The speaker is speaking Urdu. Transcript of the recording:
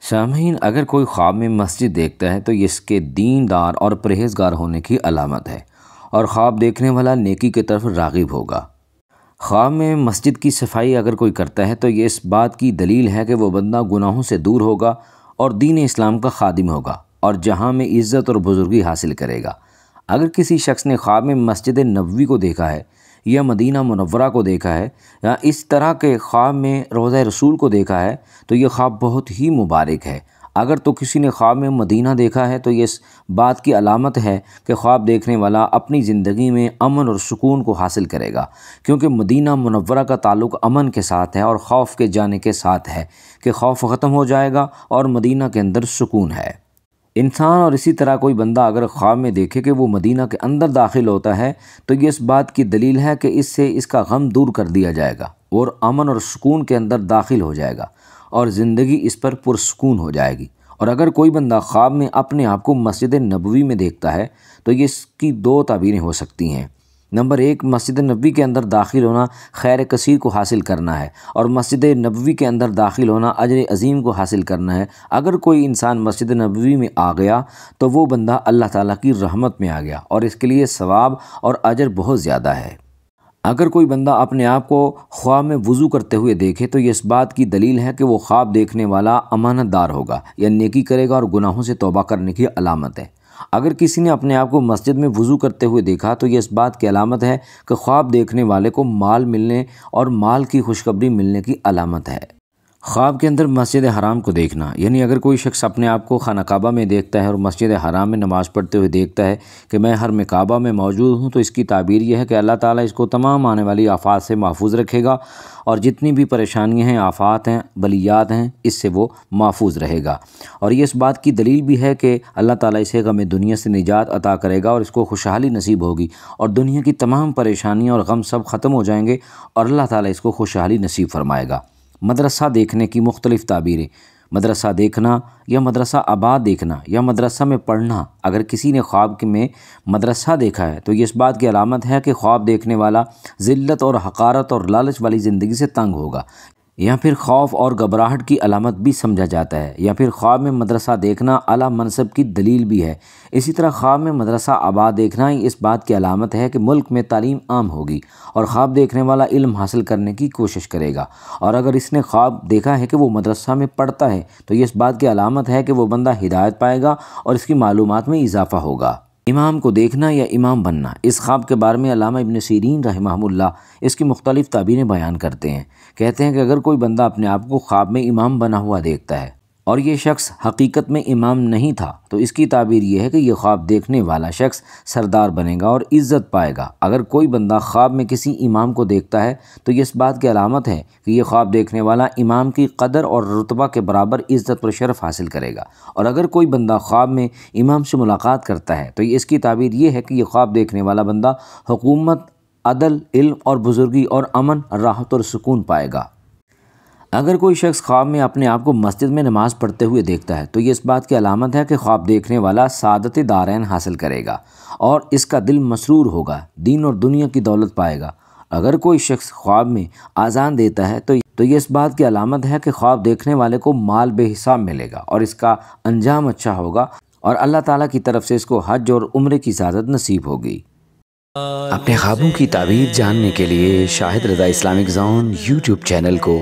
سامعین، اگر کوئی خواب میں مسجد دیکھتا ہے تو یہ اس کے دیندار اور پرہیزگار ہونے کی علامت ہے، اور خواب دیکھنے والا نیکی کی طرف راغب ہوگا۔ خواب میں مسجد کی صفائی اگر کوئی کرتا ہے تو یہ اس بات کی دلیل ہے کہ وہ بندہ گناہوں سے دور ہوگا اور دین اسلام کا خادم ہوگا اور جہاں میں عزت اور بزرگی حاصل کرے گا۔ اگر کسی شخص نے خواب میں مسجد نبوی کو دیکھا ہے یا مدینہ منورہ کو دیکھا ہے یا اس طرح کے خواب میں روضہ رسول کو دیکھا ہے تو یہ خواب بہت ہی مبارک ہے۔ اگر تو کسی نے خواب میں مدینہ دیکھا ہے تو یہ اس بات کی علامت ہے کہ خواب دیکھنے والا اپنی زندگی میں امن اور سکون کو حاصل کرے گا، کیونکہ مدینہ منورہ کا تعلق امن کے ساتھ ہے اور خوف کے جانے کے ساتھ ہے کہ خوف ختم ہو جائے گا اور مدینہ کے اندر سکون ہے۔ انسان اور اسی طرح کوئی بندہ اگر خواب میں دیکھے کہ وہ مدینہ کے اندر داخل ہوتا ہے تو یہ اس بات کی دلیل ہے کہ اس سے اس کا غم دور کر دیا جائے گا اور امن اور سکون کے اندر داخل ہو جائے گا اور زندگی اس پر پرسکون ہو جائے گی۔ اور اگر کوئی بندہ خواب میں اپنے آپ کو مسجد نبوی میں دیکھتا ہے تو یہ اس کی دو تعبیریں ہو سکتی ہیں۔ نمبر ایک، مسجد نبوی کے اندر داخل ہونا خیر کثیر کو حاصل کرنا ہے اور مسجد نبوی کے اندر داخل ہونا اجر عظیم کو حاصل کرنا ہے۔ اگر کوئی انسان مسجد نبوی میں آ گیا تو وہ بندہ اللہ تعالیٰ کی رحمت میں آ گیا اور اس کے لیے ثواب اور اجر بہت زیادہ ہے۔ اگر کوئی بندہ اپنے آپ کو خواب میں وضو کرتے ہوئے دیکھے تو یہ اس بات کی دلیل ہے کہ وہ خواب دیکھنے والا امانت دار ہوگا یا نیکی کرے گا اور گناہوں سے توبہ کرنے کی علامت ہے۔ اگر کسی نے اپنے آپ کو مسجد میں وضو کرتے ہوئے دیکھا تو یہ اس بات کی علامت ہے کہ خواب دیکھنے والے کو مال ملنے اور مال کی خوشخبری ملنے کی علامت ہے۔ خواب کے اندر مسجد حرام کو دیکھنا، یعنی اگر کوئی شخص اپنے آپ کو خانہ کعبہ میں دیکھتا ہے اور مسجد حرام میں نماز پڑھتے ہوئے دیکھتا ہے کہ میں حرم کعبہ میں موجود ہوں، تو اس کی تعبیر یہ ہے کہ اللہ تعالیٰ اس کو تمام آنے والی آفات سے محفوظ رکھے گا اور جتنی بھی پریشانیاں ہیں، آفات ہیں، بلیات ہیں، اس سے وہ محفوظ رہے گا۔ اور یہ اس بات کی دلیل بھی ہے کہ اللہ تعالیٰ اسے غم دنیا سے نجات عطا کرے گا اور اس کو خوشحالی نصیب ہوگی اور دنیا کی تمام پریشانیاں اور غم سب ختم ہو جائیں گے اور اللہ تعالیٰ اس کو خوشحالی نصیب فرمائے گا۔ مدرسہ دیکھنے کی مختلف تعبیریں، مدرسہ دیکھنا یا مدرسہ آباد دیکھنا یا مدرسہ میں پڑھنا۔ اگر کسی نے خواب میں مدرسہ دیکھا ہے تو یہ اس بات کی علامت ہے کہ خواب دیکھنے والا ذلت اور حقارت اور لالچ والی زندگی سے تنگ ہوگا، یا پھر خوف اور گھبراہٹ کی علامت بھی سمجھا جاتا ہے، یا پھر خواب میں مدرسہ دیکھنا اعلیٰ منصب کی دلیل بھی ہے۔ اسی طرح خواب میں مدرسہ آباد دیکھنا ہی اس بات کی علامت ہے کہ ملک میں تعلیم عام ہوگی اور خواب دیکھنے والا علم حاصل کرنے کی کوشش کرے گا۔ اور اگر اس نے خواب دیکھا ہے کہ وہ مدرسہ میں پڑھتا ہے تو یہ اس بات کی علامت ہے کہ وہ بندہ ہدایت پائے گا اور اس کی معلومات میں اضافہ ہوگا۔ امام کو دیکھنا یا امام بننا، اس خواب کے بارے میں علامہ ابن سیرین رحمہ اللہ اس کی مختلف تعبیریں بیان کرتے ہیں۔ کہتے ہیں کہ اگر کوئی بندہ اپنے آپ کو خواب میں امام بنا ہوا دیکھتا ہے اور یہ شخص حقیقت میں امام نہیں تھا تو اس کی تعبیر یہ ہے کہ یہ خواب دیکھنے والا شخص سردار بنے گا اور عزت پائے گا۔ اگر کوئی بندہ خواب میں کسی امام کو دیکھتا ہے تو یہ اس بات کی علامت ہے کہ یہ خواب دیکھنے والا امام کی قدر اور رتبہ کے برابر عزت اور شرف حاصل کرے گا۔ اور اگر کوئی بندہ خواب میں امام سے ملاقات کرتا ہے تو اس کی تعبیر یہ ہے کہ یہ خواب دیکھنے والا بندہ حکومت، عدل، علم اور بزرگی اور امن، راحت اور سکون پائے گا۔ اگر کوئی شخص خواب میں اپنے آپ کو مسجد میں نماز پڑھتے ہوئے دیکھتا ہے تو یہ اس بات کی علامت ہے کہ خواب دیکھنے والا سعادت دارین حاصل کرے گا اور اس کا دل مسرور ہوگا، دین اور دنیا کی دولت پائے گا۔ اگر کوئی شخص خواب میں اذان دیتا ہے تو یہ اس بات کی علامت ہے کہ خواب دیکھنے والے کو مال بے حساب ملے گا اور اس کا انجام اچھا ہوگا اور اللہ تعالیٰ کی طرف سے اس کو حج اور عمرے کی سعادت نصیب ہوگی۔ اپنے خوابوں کی تعبیر جاننے کے لیے شاہد رضا اسلامک زون یوٹیوب چینل کو